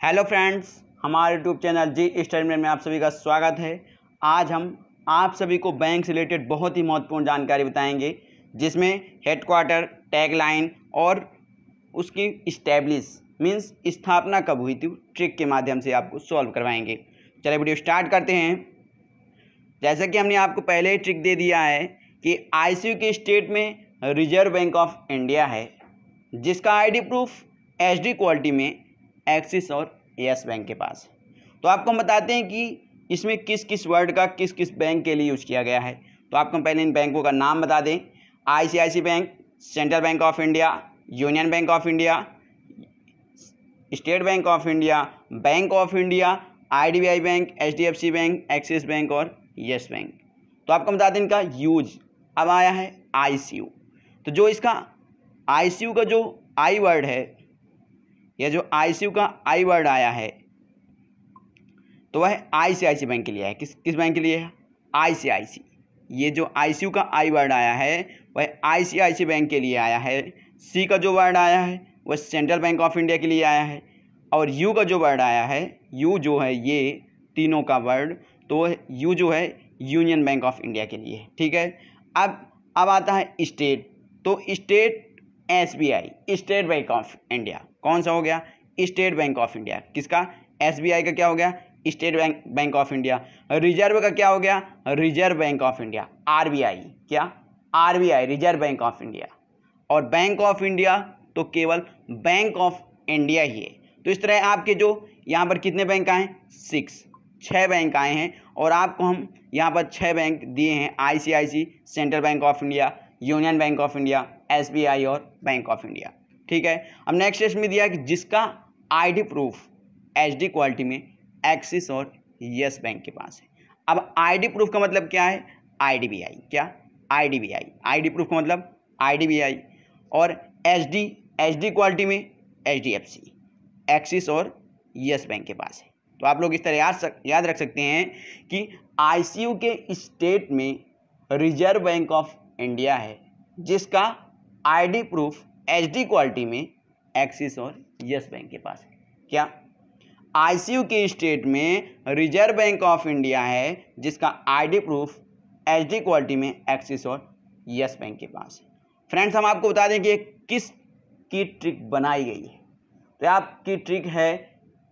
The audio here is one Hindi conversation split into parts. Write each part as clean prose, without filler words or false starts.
हेलो फ्रेंड्स, हमारे यूट्यूब चैनल जी स्टडी में आप सभी का स्वागत है। आज हम आप सभी को बैंक से रिलेटेड बहुत ही महत्वपूर्ण जानकारी बताएंगे, जिसमें हेडक्वार्टर, टैगलाइन और उसकी इस्टेब्लिश मीन्स स्थापना कब हुई थी, ट्रिक के माध्यम से आपको सॉल्व करवाएंगे। चलिए वीडियो स्टार्ट करते हैं। जैसा कि हमने आपको पहले ही ट्रिक दे दिया है कि आईसीयू के स्टेट में रिजर्व बैंक ऑफ इंडिया है, जिसका आईडी प्रूफ एचडी क्वालिटी में एक्सिस और यस बैंक के पास है। तो आपको हम बताते हैं कि इसमें किस किस वर्ड का किस किस बैंक के लिए यूज़ किया गया है। तो आपको पहले इन बैंकों का नाम बता दें। ICICI Bank, Central Bank of India, Union Bank of India, State Bank of India, Bank of India, IDBI Bank, HDFC Bank, Axis Bank और यस बैंक। तो आपको बता दें इनका यूज अब आया है आईसीयू। तो जो इसका आईसीयू का जो आई वर्ड है, यह जो आईसीयू का आई वर्ड आया है, तो वह आईसीआईसी बैंक के लिए है। किस बैंक के लिए है? आईसीआईसी। ये जो आईसीयू का आई वर्ड आया है वह आईसीआईसी बैंक के लिए आया है। सी का जो वर्ड आया है वह सेंट्रल बैंक ऑफ इंडिया के लिए आया है। और यू का जो वर्ड आया है, यू जो है ये तीनों का वर्ड, तो यू जो है यूनियन बैंक ऑफ इंडिया के लिए है। ठीक है। अब आता है स्टेट। तो state SBI, State Bank of India. कौन सा हो गया? State Bank of India. किसका? एसबीआई का क्या हो गया? State Bank of India. Reserve का क्या हो गया? Reserve Bank of India. RBI क्या? RBI, Reserve Bank of India. और बैंक ऑफ इंडिया तो केवल बैंक ऑफ इंडिया ही है। तो इस तरह आपके जो यहाँ पर कितने बैंक आए? 6 बैंक आए हैं। और आपको हम यहाँ पर 6 बैंक दिए हैं। ICICI, Central Bank of India, Union Bank of India, SBI और बैंक ऑफ इंडिया। ठीक है। अब नेक्स्ट इसमें दिया कि जिसका आईडी प्रूफ एचडी क्वालिटी में एक्सिस और यस बैंक के पास है। अब आईडी प्रूफ का मतलब क्या है? आईडीबीआई। क्या? आईडीबीआई। आईडी प्रूफ का मतलब आईडीबीआई। और एचडी क्वालिटी में एचडीएफसी, एक्सिस और यस बैंक के पास है। तो आप लोग इस तरह याद रख सकते हैं कि आईसीयू के स्टेट में रिजर्व बैंक ऑफ इंडिया है, जिसका आईडी प्रूफ एचडी क्वालिटी में एक्सिस और यस बैंक के पास है। क्या? आईसीयू के स्टेट में रिजर्व बैंक ऑफ इंडिया है, जिसका आईडी प्रूफ एचडी क्वालिटी में एक्सिस और यस बैंक के पास है। फ्रेंड्स, हम आपको बता दें कि किस की ट्रिक बनाई गई है। तो आपकी ट्रिक है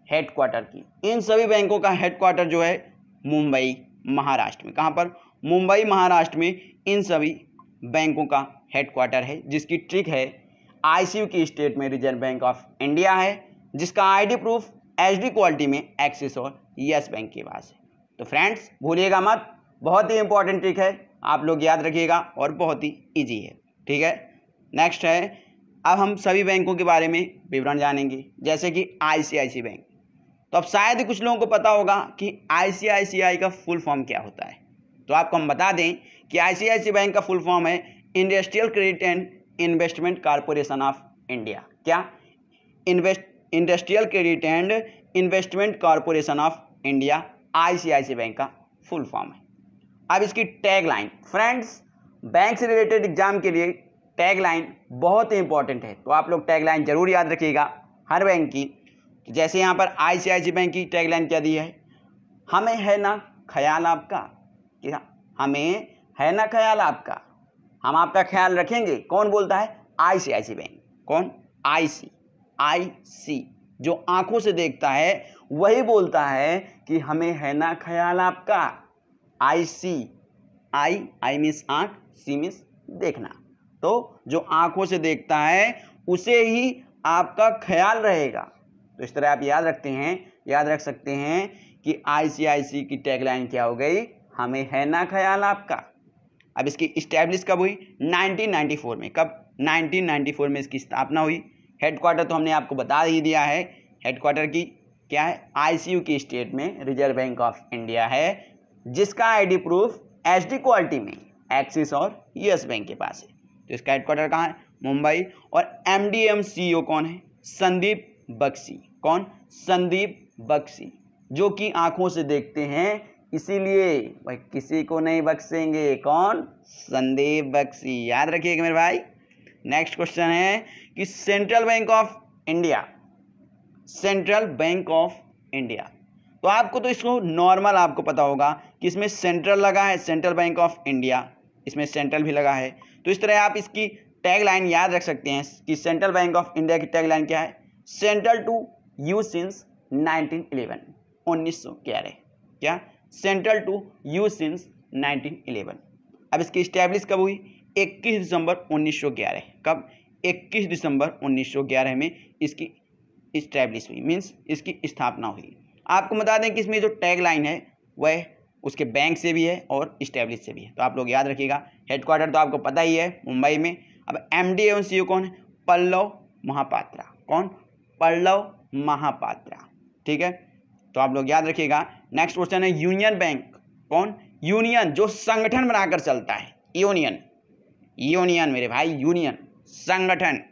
हेडक्वार्टर की। इन सभी बैंकों का हेडक्वार्टर जो है मुंबई, महाराष्ट्र में। कहाँ पर? मुंबई, महाराष्ट्र में इन सभी बैंकों का हेडक्वार्टर है, जिसकी ट्रिक है आईसीयू की स्टेट में रिजर्व बैंक ऑफ इंडिया है, जिसका आईडी प्रूफ एचडी क्वालिटी में एक्सिस और यस बैंक के पास है। तो फ्रेंड्स, भूलिएगा मत, बहुत ही इंपॉर्टेंट ट्रिक है, आप लोग याद रखिएगा और बहुत ही इजी है। ठीक है। नेक्स्ट है, अब हम सभी बैंकों के बारे में विवरण जानेंगे, जैसे कि आईसीआईसी बैंक। तो अब शायद ही कुछ लोगों को पता होगा कि आईसीआईसीआई का फुल फॉर्म क्या होता है। तो आपको हम बता दें कि आईसीआईसी बैंक का फुल फॉर्म है Industrial Credit and Investment Corporation of India. क्या? Industrial Credit and Investment Corporation of India ICIC Bank का फुल फॉर्म है। अब इसकी टैगलाइन। फ्रेंड्स, बैंक से रिलेटेड एग्जाम के लिए टैगलाइन बहुत ही इंपॉर्टेंट है, तो आप लोग टैगलाइन जरूर याद रखिएगा हर बैंक की। तो जैसे यहाँ पर आईसीआईसी बैंक की टैगलाइन क्या दी है? हमें है ना ख्याल आपका। क्या? हमें है ना ख्याल आपका, हम आपका ख्याल रखेंगे। कौन बोलता है? ICIC bank. कौन? आईसी जो आंखों से देखता है वही बोलता है कि हमें है ना ख्याल आपका। आईसी, आई मीन्स आंख, सी मीन्स देखना। तो जो आंखों से देखता है उसे ही आपका ख्याल रहेगा। तो इस तरह आप याद रख सकते हैं कि आईसीआईसी की टैगलाइन क्या हो गई? हमें है ना ख्याल आपका। अब इसकी इस्टेब्लिश कब हुई? 1994 में। कब? 1994 में इसकी स्थापना हुई। हेडक्वार्टर तो हमने आपको बता ही दिया है। हेडक्वार्टर की क्या है? आईसीयू की स्टेट में रिजर्व बैंक ऑफ इंडिया है, जिसका आईडी प्रूफ एचडी क्वालिटी में एक्सिस और यस बैंक के पास है। तो इसका हेडक्वार्टर कहाँ है? मुंबई। और एमडी सीईओ कौन है? संदीप बख्शी। कौन? संदीप बख्शी, जो कि आंखों से देखते हैं, इसीलिए भाई किसी को नहीं बख्शेंगे। कौन? संदीप बख्शी। याद रखिएगा मेरे भाई। नेक्स्ट क्वेश्चन है कि central Bank of India central Bank of India. तो आपको तो इसको नॉर्मल आपको पता होगा कि इसमें सेंट्रल लगा है, सेंट्रल बैंक ऑफ इंडिया, इसमें सेंट्रल भी लगा है। तो इस तरह आप इसकी टैग लाइन याद रख सकते हैं कि सेंट्रल बैंक ऑफ इंडिया की टैग लाइन क्या है, सेंट्रल टू यू सिंस 1911, 1911। क्या, सेंट्रल टू यू सिंस 1911। अब इसकी इस्टेब्लिश कब हुई, 21 दिसंबर 1911। कब, 21 दिसंबर 1911 में इसकी इस्टेब्लिश हुई, मीन्स इसकी स्थापना हुई। आपको बता दें कि इसमें जो टैग लाइन है वह उसके बैंक से भी है और इस्टेब्लिश से भी है, तो आप लोग याद रखिएगा। हेडक्वार्टर तो आपको पता ही है मुंबई में। अब एमडी एवं सीईओ कौन है, पल्लव महापात्रा। कौन, पल्लव महापात्रा। ठीक है, तो आप लोग याद रखिएगा। नेक्स्ट क्वेश्चन है यूनियन बैंक। कौन, यूनियन, जो संगठन बनाकर चलता है, यूनियन, यूनियन मेरे भाई, यूनियन संगठन।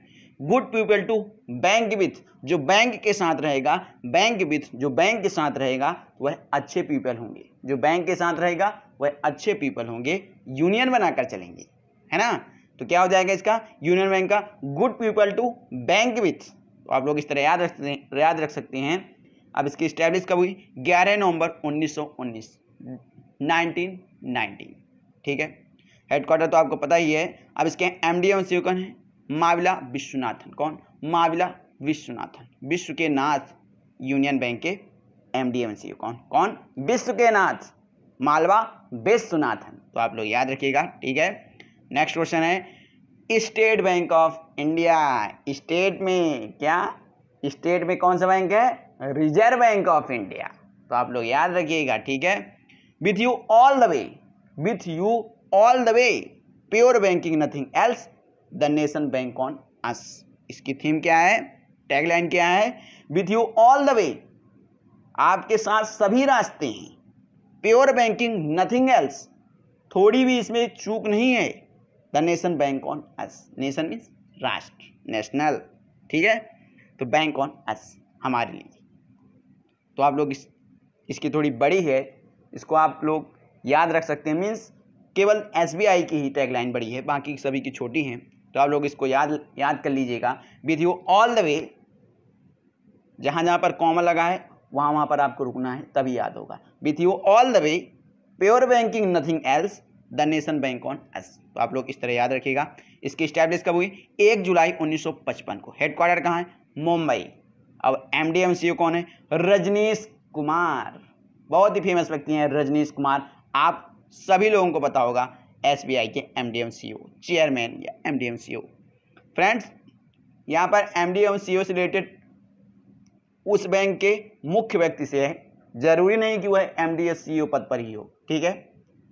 Good people to bank with, जो बैंक के साथ रहेगा, बैंक विथ, जो बैंक के साथ रहेगा वह अच्छे पीपल होंगे, जो बैंक के साथ रहेगा वह अच्छे पीपल होंगे, यूनियन बनाकर चलेंगे, है ना। तो क्या हो जाएगा इसका, यूनियन बैंक का good people to bank with. तो आप लोग इस तरह याद रख सकते हैं। अब इसकी इस्टेब्लिश कब हुई, 11 नवंबर 1919, 1919। ठीक है, हेडक्वार्टर तो आपको पता ही है। अब इसके एमडी एवं सीईओ कौन है, माविला विश्वनाथन। कौन, माविला विश्वनाथन, विश्व के नाथ यूनियन बैंक के एमडी एवं सीईओ। कौन, कौन, विश्व के नाथ मालवा विश्वनाथन। तो आप लोग याद रखिएगा। ठीक है, नेक्स्ट क्वेश्चन है state Bank of India. State में क्या, स्टेट में कौन सा बैंक है, रिजर्व बैंक ऑफ इंडिया। तो आप लोग याद रखिएगा। ठीक है, with you all the way, with you all the way, pure banking nothing else, the nation bank on us. इसकी थीम क्या है, टैगलाइन क्या है, with you all the way, आपके साथ सभी रास्ते हैं, प्योर बैंकिंग नथिंग एल्स, थोड़ी भी इसमें चूक नहीं है, the nation bank on us. Nation means राष्ट्र, नेशनल। ठीक है, तो बैंक ऑन अस, हमारे लिए। तो आप लोग इसकी थोड़ी बड़ी है, इसको आप लोग याद रख सकते हैं। मीन्स केवल एसबीआई की ही टैगलाइन बड़ी है, बाकी सभी की छोटी हैं। तो आप लोग इसको याद कर लीजिएगा। With you all the way, जहाँ जहाँ पर कॉमा लगा है वहाँ पर आपको रुकना है, तभी याद होगा। With you all the way, pure banking nothing else, the nation bank on us. तो आप लोग इस तरह याद रखिएगा। इसकी स्टैब्लिश कब हुई, 1 जुलाई 1955 को। हेडक्वार्टर कहाँ है, मुंबई। अब एमडी एवं सीईओ कौन है, रजनीश कुमार। बहुत ही फेमस व्यक्ति हैं रजनीश कुमार, आप सभी लोगों को पता होगा। एसबीआई के एमडी एवं सीईओ, चेयरमैन या एमडी एवं सीईओ। फ्रेंड्स, यहाँ पर एमडी एवं सीईओ से रिलेटेड उस बैंक के मुख्य व्यक्ति से है, जरूरी नहीं कि वह एमडी या सीईओ पद पर ही हो। ठीक है,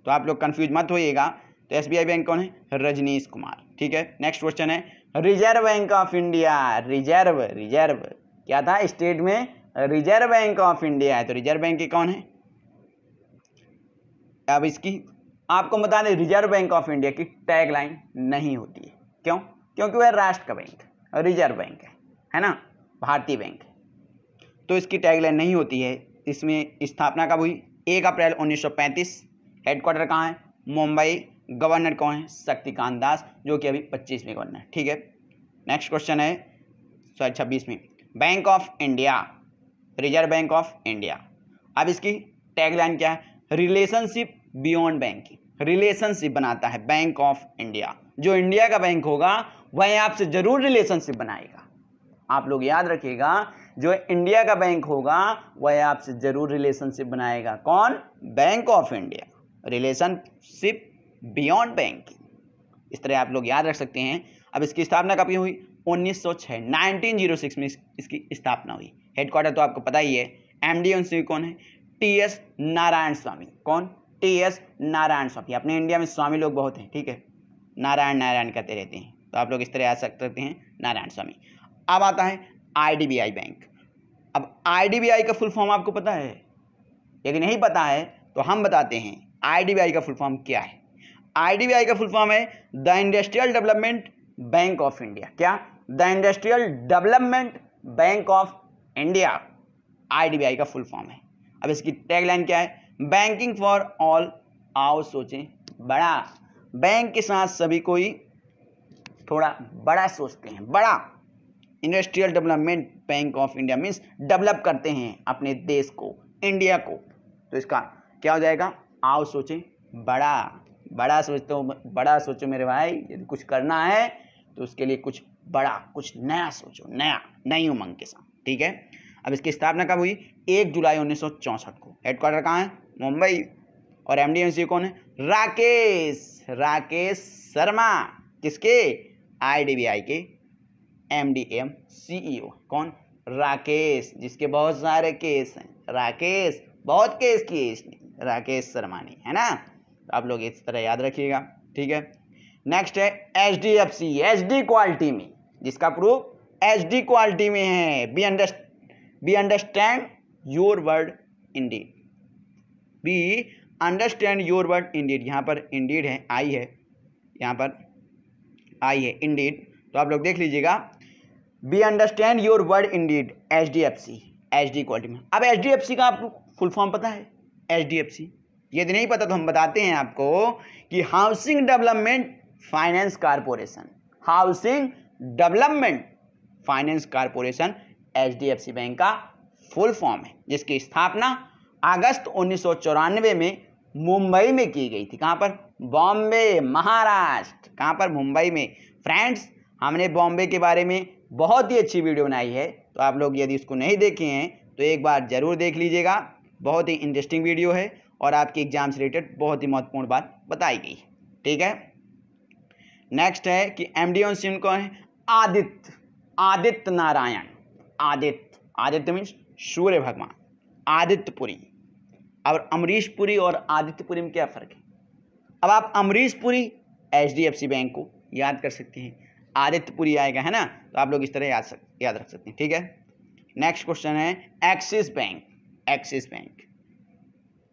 तो आप लोग कंफ्यूज मत होइएगा। तो एसबीआई बैंक कौन है, रजनीश कुमार। ठीक है, नेक्स्ट क्वेश्चन है reserve Bank of India. Reserve, reserve क्या था, स्टेट में रिजर्व बैंक ऑफ इंडिया है। तो रिजर्व बैंक के कौन है, अब इसकी आपको बता दें, रिजर्व बैंक ऑफ इंडिया की टैगलाइन नहीं होती है। क्यों, क्योंकि वह राष्ट्र का बैंक है, रिजर्व बैंक है ना, भारतीय बैंक है, तो इसकी टैगलाइन नहीं होती है। इसमें स्थापना कब हुई, 1 अप्रैल 1935। हेडक्वार्टर कहाँ है, मुंबई। गवर्नर कौन है, शक्तिकांत दास, जो कि अभी 25वें गवर्नर। ठीक है, नेक्स्ट क्वेश्चन है 26वें, Bank of India, Reserve Bank of India. अब इसकी टैगलाइन क्या है, रिलेशनशिप बियॉन्ड बैंकिंग। रिलेशनशिप बनाता है बैंक ऑफ इंडिया, जो इंडिया का बैंक होगा वह आपसे जरूर रिलेशनशिप बनाएगा। आप लोग याद रखिएगा, जो इंडिया का बैंक होगा वह आपसे जरूर रिलेशनशिप बनाएगा। कौन, bank of India, relationship beyond banking. इस तरह आप लोग याद रख सकते हैं। अब इसकी स्थापना कब हुई, 1906, 1906 में इसकी स्थापना हुई। हेडक्वार्टर तो आपको पता ही है। एमडी एवं सीईओ कौन है, टीएस नारायण स्वामी। कौन, टीएस नारायण स्वामी। अपने इंडिया में स्वामी लोग बहुत हैं, ठीक है, नारायण नारायण कहते रहते हैं, तो आप लोग इस तरह याद सकते हैं, नारायण स्वामी। अब आता है आईडीबीआई बैंक। अब आईडीबीआई का फुल फॉर्म आपको पता है, यदि नहीं पता है तो हम बताते हैं आईडीबीआई का फुल फॉर्म क्या है। आईडीबीआई का फुल फॉर्म है the Industrial Development Bank of India. क्या, the Industrial Development Bank of India, IDBI का फुल फॉर्म है। अब इसकी टैगलाइन क्या है, बैंकिंग फॉर ऑल। आओ सोचें बड़ा, बैंक के साथ सभी कोई थोड़ा बड़ा सोचते हैं, बड़ा, industrial Development Bank of India means develop करते हैं अपने देश को, इंडिया को। तो इसका क्या हो जाएगा? आओ सोचें, बड़ा बड़ा सोचते हो, बड़ा सोचो मेरे भाई। यदि कुछ करना है तो उसके लिए कुछ बड़ा, कुछ नया सोचो, नई उमंग के साथ। ठीक है। अब इसकी स्थापना कब हुई? 1 जुलाई 1964 को। हेडक्वार्टर कहाँ है? मुंबई। और एमडी कौन है? राकेश शर्मा। किसके? IDBI के MD CEO। कौन? राकेश, जिसके बहुत सारे केस हैं। राकेश बहुत केस किए इसने, राकेश शर्मा ने, है ना। तो आप लोग इस तरह याद रखिएगा। ठीक है। नेक्स्ट है HDFC, HD क्वालिटी में, जिसका प्रूफ HD क्वालिटी में है। Be understand your word Indeed. Be understand your word Indeed. यहाँ पर इंडीड है, आई है, यहाँ पर आई है इंडीड। तो आप लोग देख लीजिएगा, be understand your word Indeed, HDFC, HD quality में। अब HDFC का आपको फुल फॉर्म पता है? HDFC यदि नहीं पता तो हम बताते हैं आपको कि housing development finance corporation. Housing development finance corporation HDFC bank का फुल फॉर्म है, जिसकी स्थापना अगस्त 1994 में मुंबई में की गई थी। कहाँ पर? बॉम्बे, महाराष्ट्र। कहाँ पर? मुंबई में। फ्रेंड्स, हमने बॉम्बे के बारे में बहुत ही अच्छी वीडियो बनाई है, तो आप लोग यदि उसको नहीं देखे हैं तो एक बार ज़रूर देख लीजिएगा। बहुत ही इंटरेस्टिंग वीडियो है और आपके एग्जाम से रिलेटेड बहुत ही महत्वपूर्ण बात बताई गई। ठीक है। नेक्स्ट है कि MD कौन है? आदित्य नारायण। आदित्य मीन्स सूर्य भगवान, आदित्यपुरी। और अमरीश पुरी और आदित्यपुरी में क्या फ़र्क है? अब आप अमरीश पुरी HDFC बैंक को याद कर सकते हैं, आदित्यपुरी आएगा, है ना। तो आप लोग इस तरह याद रख सकते हैं। ठीक है। नेक्स्ट क्वेश्चन है एक्सिस बैंक।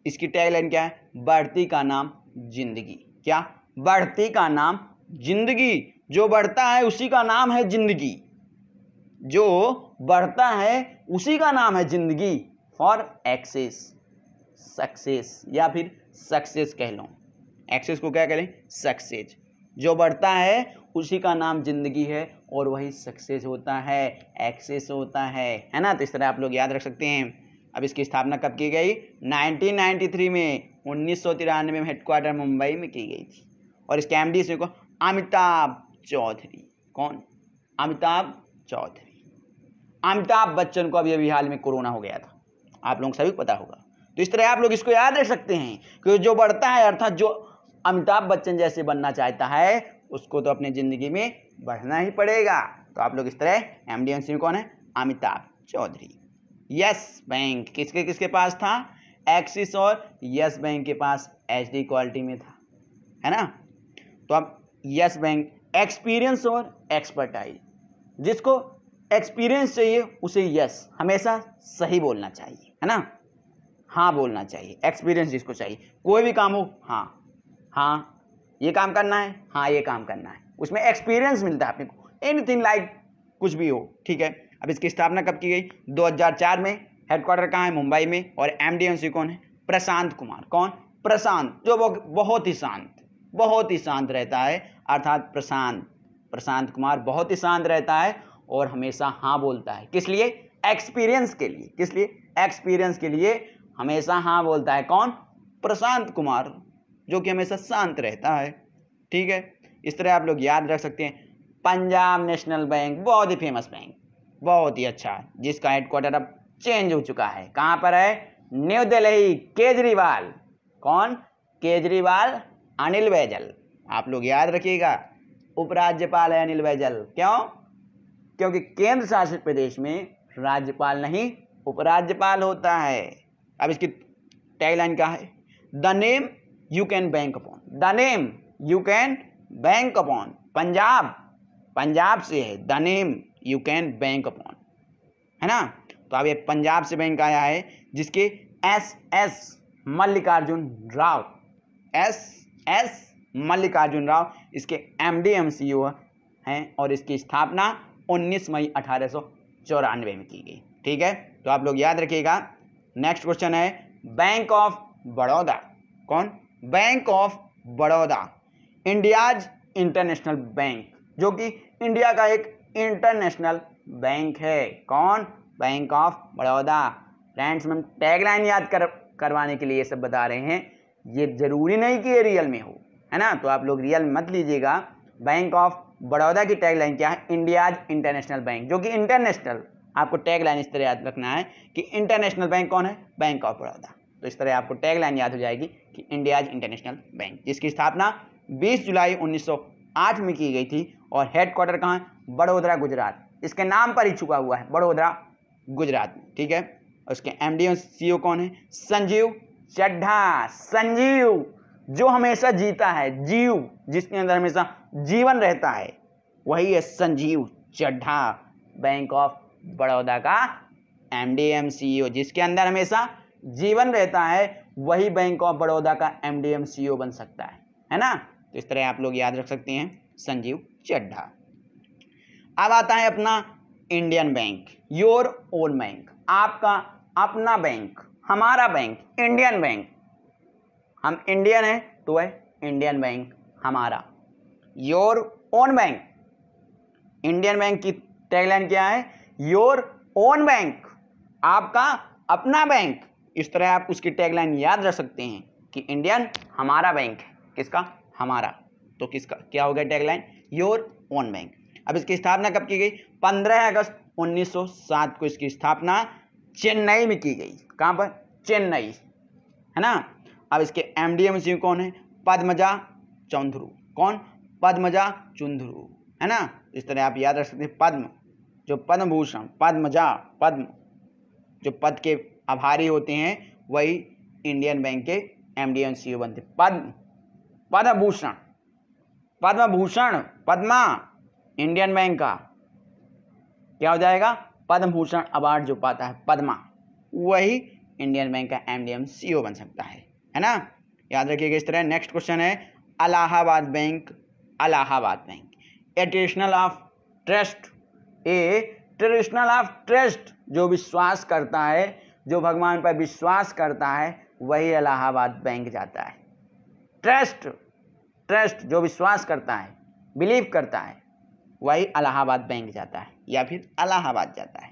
इसकी टैगलाइन क्या है? बढ़ती का नाम जिंदगी। क्या? बढ़ती का नाम जिंदगी। जो बढ़ता है उसी का नाम है जिंदगी। जो बढ़ता है उसी का नाम है जिंदगी। फॉर एक्सेस, सक्सेस, या फिर सक्सेस कह लो। एक्सेस को क्या कहें? सक्सेस। जो बढ़ता है उसी का नाम जिंदगी है और वही सक्सेस होता है, एक्सेस होता है ना। तो इस तरह आप लोग याद रख सकते हैं। अब इसकी स्थापना कब की गई? 1993 में, 1993 में हेडक्वार्टर मुंबई में की गई थी। और इसके MD को अमिताभ चौधरी। कौन? अमिताभ चौधरी। अमिताभ बच्चन को अभी हाल में कोरोना हो गया था, आप लोगों को सभी पता होगा। तो इस तरह आप लोग इसको याद रख सकते हैं कि जो बढ़ता है, अर्थात जो अमिताभ बच्चन जैसे बनना चाहता है उसको तो अपनी ज़िंदगी में बढ़ना ही पड़ेगा। तो आप लोग इस तरह MD में कौन है? अमिताभ चौधरी। यस बैंक किसके पास था? एक्सिस और यस बैंक के पास HD क्वालिटी में था, है ना। तो अब यस बैंक एक्सपीरियंस और एक्सपर्टाइज। जिसको एक्सपीरियंस चाहिए उसे यस हमेशा सही बोलना चाहिए, है ना, हाँ बोलना चाहिए। एक्सपीरियंस जिसको चाहिए, कोई भी काम हो, हाँ ये काम करना है, हाँ ये काम करना है, उसमें एक्सपीरियंस मिलता है अपने को। एनीथिंग लाइक कुछ भी हो। ठीक है। अब इसकी स्थापना कब की गई? 2004 में। हेडक्वार्टर कहाँ है? मुंबई में। और MD कौन है? प्रशांत कुमार। कौन? प्रशांत, जो बहुत ही शांत रहता है, अर्थात प्रशांत कुमार बहुत ही शांत रहता है और हमेशा हाँ बोलता है। किस लिए? एक्सपीरियंस के लिए। किस लिए? एक्सपीरियंस के लिए हमेशा हाँ बोलता है। कौन? प्रशांत कुमार, जो कि हमेशा शांत रहता है। ठीक है। इस तरह आप लोग याद रख सकते हैं। पंजाब नेशनल बैंक बहुत ही फेमस बैंक, बहुत ही अच्छा, जिसका हेडक्वार्टर अब चेंज हो चुका है। कहाँ पर है? न्यू दिल्ली। केजरीवाल। कौन? केजरीवाल अनिल बैजल। आप लोग याद रखिएगा, उपराज्यपाल है अनिल बैजल। क्यों? क्योंकि केंद्र शासित प्रदेश में राज्यपाल नहीं उपराज्यपाल होता है। अब इसकी टैगलाइन क्या है? The name you can bank upon. The name you can bank upon. Punjab से है, the name you can bank upon, है ना। तो अब ये पंजाब से बैंक आया है, जिसके SS मल्लिकार्जुन राव इसके MD CEO हैं और इसकी स्थापना 19 मई 1894 में की गई। ठीक है। तो आप लोग याद रखिएगा। नेक्स्ट क्वेश्चन है बैंक ऑफ बड़ौदा। कौन? Bank of Baroda, India's international bank, जो कि इंडिया का एक इंटरनेशनल बैंक है। कौन? Bank of Baroda. फ्रेंड्स, हम टैगलाइन याद करवाने के लिए ये सब बता रहे हैं, ये जरूरी नहीं कि ये रियल में हो, है ना। तो आप लोग रियल मत लीजिएगा। बैंक ऑफ बड़ौदा की टैगलाइन क्या है? इंडियाज इंटरनेशनल बैंक, जो कि इंटरनेशनल, आपको टैगलाइन इस तरह याद रखना है कि इंटरनेशनल बैंक कौन है? Bank of Baroda. तो इस तरह आपको टैगलाइन याद हो जाएगी कि इंडियाज इंटरनेशनल बैंक, जिसकी स्थापना 20 जुलाई 1908 में की गई थी और हेडक्वार्टर कहाँ है? बड़ोदरा, गुजरात। इसके नाम पर ही छुपा हुआ है, बड़ोदरा, गुजरात में, ठीक है। उसके एमडी और सीईओ कौन है? संजीव चड्ढा। संजीव, जो हमेशा जीता है, जीव, जिसके अंदर हमेशा जीवन रहता है, वही है संजीव चड्ढा। बैंक ऑफ बड़ौदा का एमडी एम सीईओ, जिसके अंदर हमेशा जीवन रहता है, वही बैंक ऑफ बड़ौदा का एमडी एम सीईओ बन सकता है ना। तो इस तरह आप लोग याद रख सकते हैं, संजीव चड्ढा। अब आता है अपना Indian bank, your own bank, आपका अपना बैंक, हमारा बैंक, इंडियन बैंक। हम इंडियन हैं तो है इंडियन बैंक हमारा। Your own bank, Indian bank की टैगलाइन क्या है? योर ओन बैंक, आपका अपना बैंक। इस तरह आप उसकी टैगलाइन याद रख सकते हैं कि इंडियन हमारा बैंक है। किसका? हमारा। तो किसका क्या हो गया टैगलाइन? Your own bank. अब इसकी स्थापना कब की गई? 15 अगस्त 1907 को इसकी स्थापना चेन्नई में की गई। कहाँ पर? चेन्नई, है ना। अब इसके एमडीएम सीईओ कौन है? पद्मजा चौधरी। कौन? पद्मजा चौधरी, है ना। इस तरह आप याद रख सकते हैं, पद्म, जो पद्म भूषण, पद्मजा, पद्म, जो पद के आभारी होते हैं, वही इंडियन बैंक के एमडीएम सीईओ बनते। पद्म, पद्म भूषण, पद्म भूषण, पद्मा, इंडियन बैंक का क्या हो जाएगा? पद्म भूषण अवार्ड जो पाता है पद्मा, वही इंडियन बैंक का एमडीएम सीईओ बन सकता है ना। याद रखिएगा इस तरह। नेक्स्ट क्वेश्चन है Allahabad bank. Allahabad bank, A traditional of trust, A traditional of trust, जो विश्वास करता है, जो भगवान पर विश्वास करता है, वही इलाहाबाद बैंक जाता है। ट्रस्ट, ट्रस्ट जो विश्वास करता है, बिलीव करता है, वही इलाहाबाद बैंक जाता है या फिर इलाहाबााद जाता है,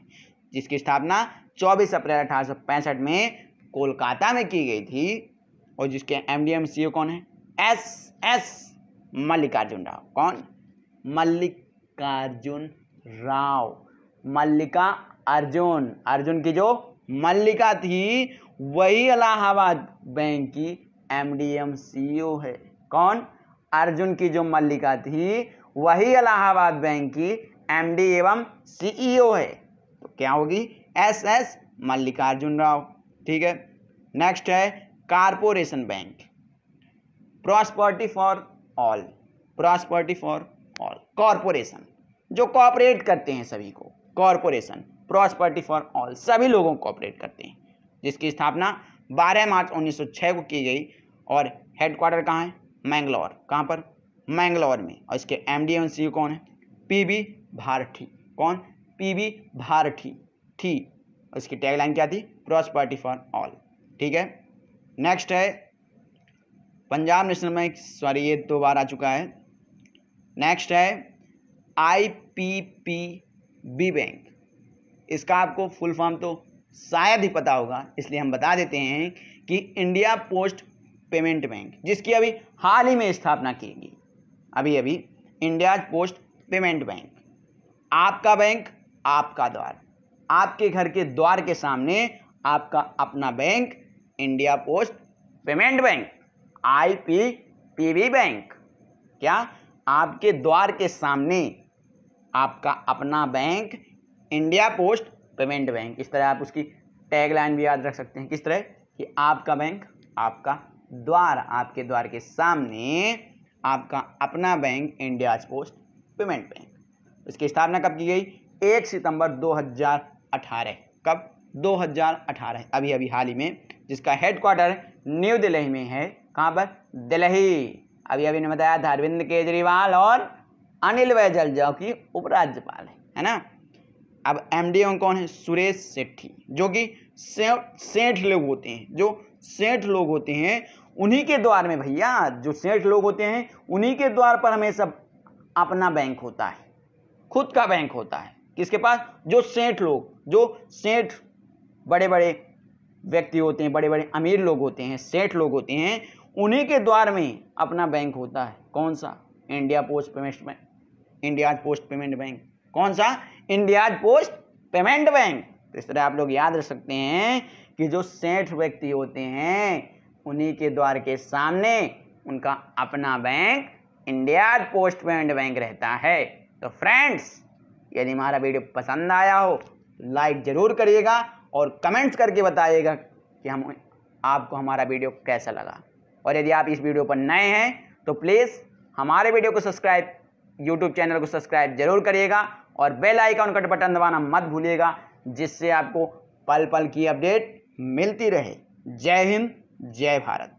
जिसकी स्थापना 24 अप्रैल 1865 में कोलकाता में की गई थी और जिसके एमडीएम सीईओ कौन है? एस मल्लिकार्जुन राव। कौन? मल्लिकार्जुन राव। मल्लिका अर्जुन, अर्जुन की जो मल्लिका थी, वही इलाहाबाद बैंक की एमडीएम सीईओ है। कौन? अर्जुन की जो मल्लिका थी, वही इलाहाबाद बैंक की एमडी एवं सीईओ है। तो क्या होगी? एस मल्लिकार्जुन राव, ठीक है। नेक्स्ट है corporation bank, prosperity for all. Prosperity for all, corporation जो कॉपरेट करते हैं सभी को, कॉरपोरेशन, प्रॉस्पर्टी फॉर ऑल, सभी लोगों को कॉपरेट करते हैं, जिसकी स्थापना 12 मार्च 1906 को की गई और हेडक्वार्टर कहाँ है? मैंगलोर। कहाँ पर? मैंगलोर में। और इसके एमडी सीईओ कौन है? पीबी भारती। कौन? पीबी भारती थी। और इसकी टैगलाइन क्या थी? प्रॉस्पर्टी फॉर ऑल, ठीक है। नेक्स्ट है पंजाब नेशनल बैंक, सॉरी ये 2 बार आ चुका है। नेक्स्ट है आईपीपीबी बैंक। इसका आपको फुल फॉर्म तो शायद ही पता होगा, इसलिए हम बता देते हैं कि इंडिया पोस्ट पेमेंट बैंक, जिसकी अभी हाल ही में स्थापना की गई, अभी अभी, इंडिया पोस्ट पेमेंट बैंक। आपका बैंक, आपका द्वार, आपके घर के द्वार के सामने आपका अपना bank, India post payment bank, IPPB bank. क्या? आपके द्वार के सामने आपका अपना bank, India post payment bank. इस तरह आप उसकी टैगलाइन भी याद रख सकते हैं। किस तरह? कि आपका बैंक, आपका द्वार, आपके द्वार के सामने आपका अपना bank, India post payment bank. इसकी स्थापना कब की गई? 1 सितंबर 2018। कब? 2018, अभी अभी हाल ही में, जिसका हेडक्वार्टर न्यू दिल्ली में है। कहाँ पर? दिल्ली। अभी अभी ने बताया था अरविंद केजरीवाल और अनिल बैजल जो कि उपराज्यपाल है ना। अब एमडी कौन है? सुरेश सेठी, जो कि सेठ लोग होते हैं, जो सेठ लोग होते हैं उन्हीं के द्वार में, भैया जो सेठ लोग होते हैं उन्हीं के द्वार पर हमेशा अपना बैंक होता है, खुद का बैंक होता है, किसके पास? जो सेठ लोग, जो सेठ बड़े बड़े व्यक्ति होते हैं, बड़े बड़े अमीर लोग होते हैं, सेठ लोग होते हैं, उन्हीं के द्वार में अपना बैंक होता है। कौन सा? India's post payment bank. कौन सा? India's post payment bank. तो इस तरह आप लोग याद रख सकते हैं कि जो सेठ व्यक्ति होते हैं उन्हीं के द्वार के सामने उनका अपना bank India's post payment bank रहता है। तो फ्रेंड्स, यदि हमारा वीडियो पसंद आया हो तो लाइक ज़रूर करिएगा और कमेंट्स करके बताइएगा कि आपको हमारा वीडियो कैसा लगा। और यदि आप इस वीडियो पर नए हैं तो प्लीज़ हमारे वीडियो को सब्सक्राइब, यूट्यूब चैनल को सब्सक्राइब जरूर करिएगा और बेल आइकन का बटन दबाना मत भूलिएगा, जिससे आपको पल पल की अपडेट मिलती रहे। जय हिंद, जय भारत।